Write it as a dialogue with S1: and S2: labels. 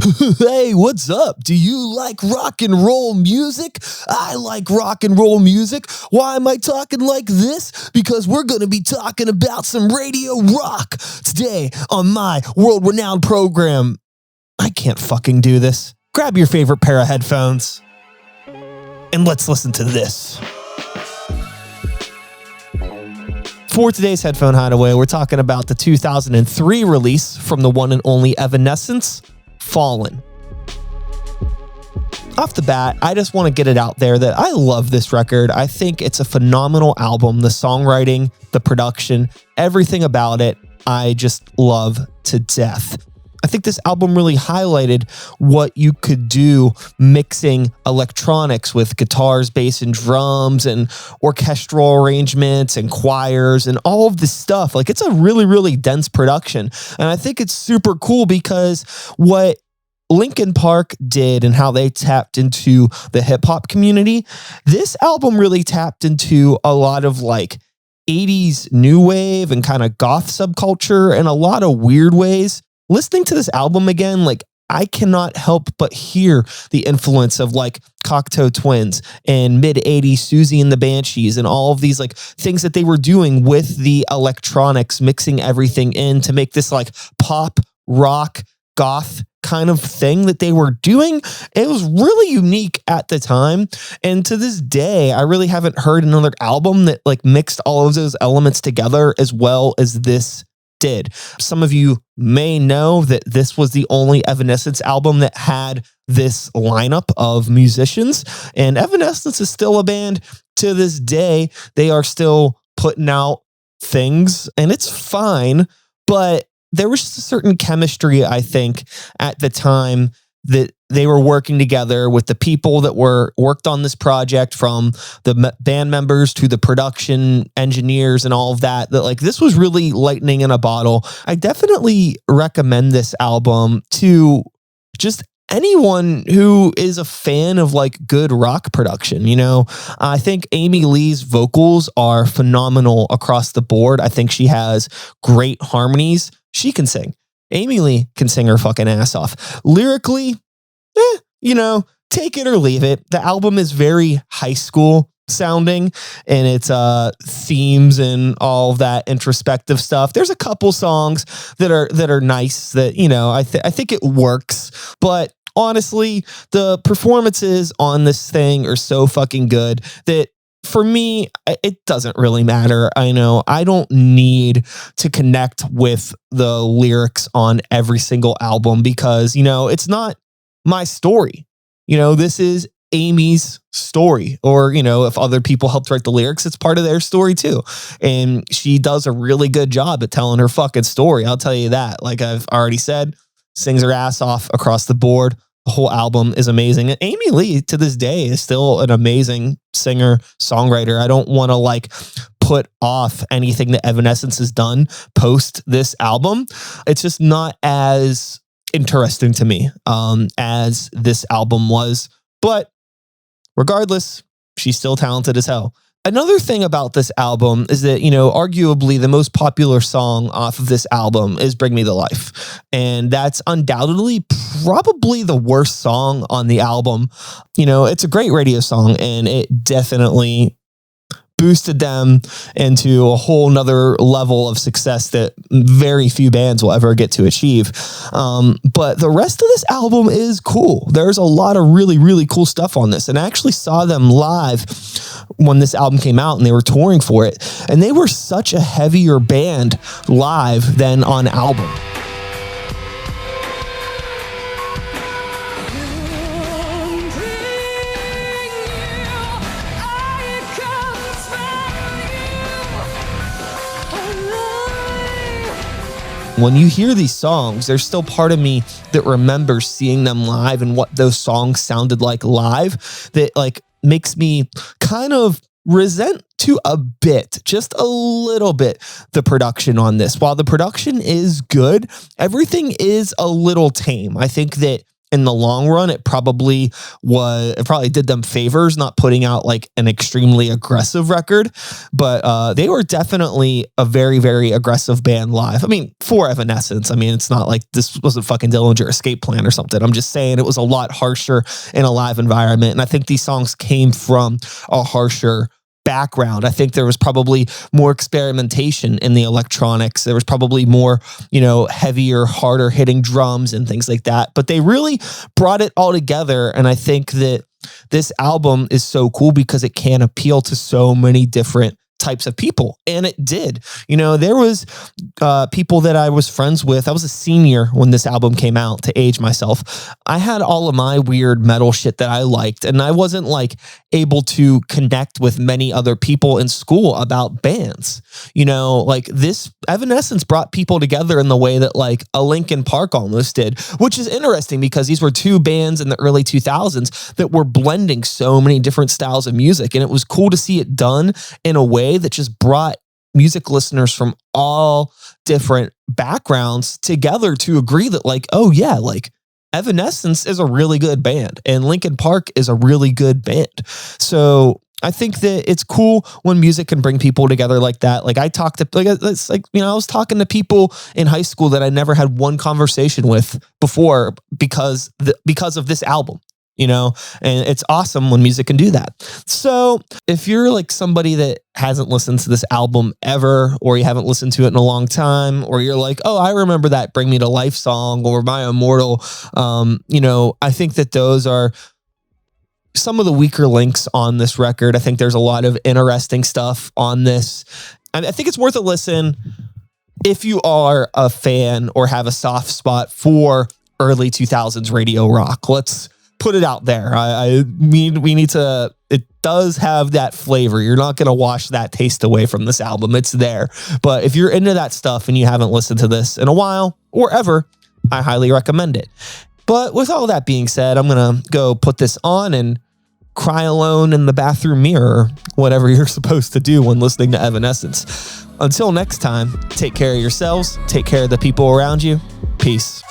S1: Hey, what's up? Do you like rock and roll music? I like rock and roll music. Why am I talking like this? Because we're going to be talking about some radio rock today on my world-renowned program. I can't fucking do this. Grab your favorite pair of headphones and let's listen to this. For today's Headphone Hideaway, we're talking about the 2003 release from the one and only Evanescence, Fallen. Off the bat, I just want to get it out there that I love this record. I think it's a phenomenal album. The songwriting, the production, everything about it, I just love to death. I think this album really highlighted what you could do mixing electronics with guitars, bass, and drums, and orchestral arrangements and choirs and all of this stuff. Like, it's a really, really dense production. And I think it's super cool because what Linkin Park did and how they tapped into the hip hop community, this album really tapped into a lot of like 80s new wave and kind of goth subculture in a lot of weird ways. Listening to this album again, like, I cannot help but hear the influence of like Cocteau Twins and mid-80s Susie and the Banshees and all of these like things that they were doing with the electronics, mixing everything in to make this like pop, rock, goth kind of thing that they were doing. It was really unique at the time. And to this day, I really haven't heard another album that like mixed all of those elements together as well as this did. Some of you may know that this was the only Evanescence album that had this lineup of musicians, and Evanescence is still a band to this day. They are still putting out things and it's fine, but there was just a certain chemistry, I think, at the time that they were working together with the people that worked on this project, from the band members to the production engineers and all of that, that like this was really lightning in a bottle. I definitely recommend this album to just anyone who is a fan of like good rock production. You know, I think Amy Lee's vocals are phenomenal across the board. I think she has great harmonies. She can sing. Amy Lee can sing her fucking ass off. Lyrically, you know, take it or leave it. The album is very high school sounding and its themes and all of that introspective stuff. There's a couple songs that are nice that, you know, I think it works, but honestly, the performances on this thing are so fucking good that for me, it doesn't really matter. I know I don't need to connect with the lyrics on every single album because, you know, it's not my story. You know, this is Amy's story, or, you know, if other people helped write the lyrics, it's part of their story too. And she does a really good job at telling her fucking story. I'll tell you that. Like I've already said, sings her ass off across the board. The whole album is amazing. And Amy Lee to this day is still an amazing singer, songwriter. I don't want to like put off anything that Evanescence has done post this album. It's just not as interesting to me as this album was. But regardless, she's still talented as hell. Another thing about this album is that, you know, arguably the most popular song off of this album is Bring Me to Life. And that's undoubtedly probably the worst song on the album. You know, it's a great radio song and it definitely boosted them into a whole nother level of success that very few bands will ever get to achieve. But the rest of this album is cool. There's a lot of really, really cool stuff on this. And I actually saw them live when this album came out and they were touring for it. And they were such a heavier band live than on album. When you hear these songs, there's still part of me that remembers seeing them live and what those songs sounded like live that like makes me kind of resent to a bit, just a little bit, the production on this. While the production is good, everything is a little tame. I think that in the long run, it probably did them favors not putting out like an extremely aggressive record, but they were definitely a very, very aggressive band live. I mean, for Evanescence, I mean, it's not like this wasn't fucking Dillinger Escape Plan or something. I'm just saying it was a lot harsher in a live environment. And I think these songs came from a harsher background. I think there was probably more experimentation in the electronics. There was probably more, heavier, harder hitting drums and things like that. But they really brought it all together. And I think that this album is so cool because it can appeal to so many different types of people. And it did. There was people that I was friends with. I was a senior when this album came out, to age myself. I had all of my weird metal shit that I liked, and I wasn't like able to connect with many other people in school about bands. Like this Evanescence brought people together in the way that like a Linkin Park almost did, which is interesting because these were two bands in the early 2000s that were blending so many different styles of music. And it was cool to see it done in a way that just brought music listeners from all different backgrounds together to agree that like, oh yeah, like Evanescence is a really good band and Linkin Park is a really good band. So I think that it's cool when music can bring people together like that. Like I was talking to people in high school that I never had one conversation with before because of this album. And it's awesome when music can do that. So if you're like somebody that hasn't listened to this album ever, or you haven't listened to it in a long time, or you're like, oh, I remember that Bring Me to Life song or My Immortal, I think that those are some of the weaker links on this record. I think there's a lot of interesting stuff on this. And I think it's worth a listen if you are a fan or have a soft spot for early 2000s radio rock. Let's put it out there. I mean, we need to, it does have that flavor. You're not going to wash that taste away from this album. It's there. But if you're into that stuff and you haven't listened to this in a while or ever, I highly recommend it. But with all that being said, I'm going to go put this on and cry alone in the bathroom mirror, whatever you're supposed to do when listening to Evanescence. Until next time, take care of yourselves, take care of the people around you. Peace.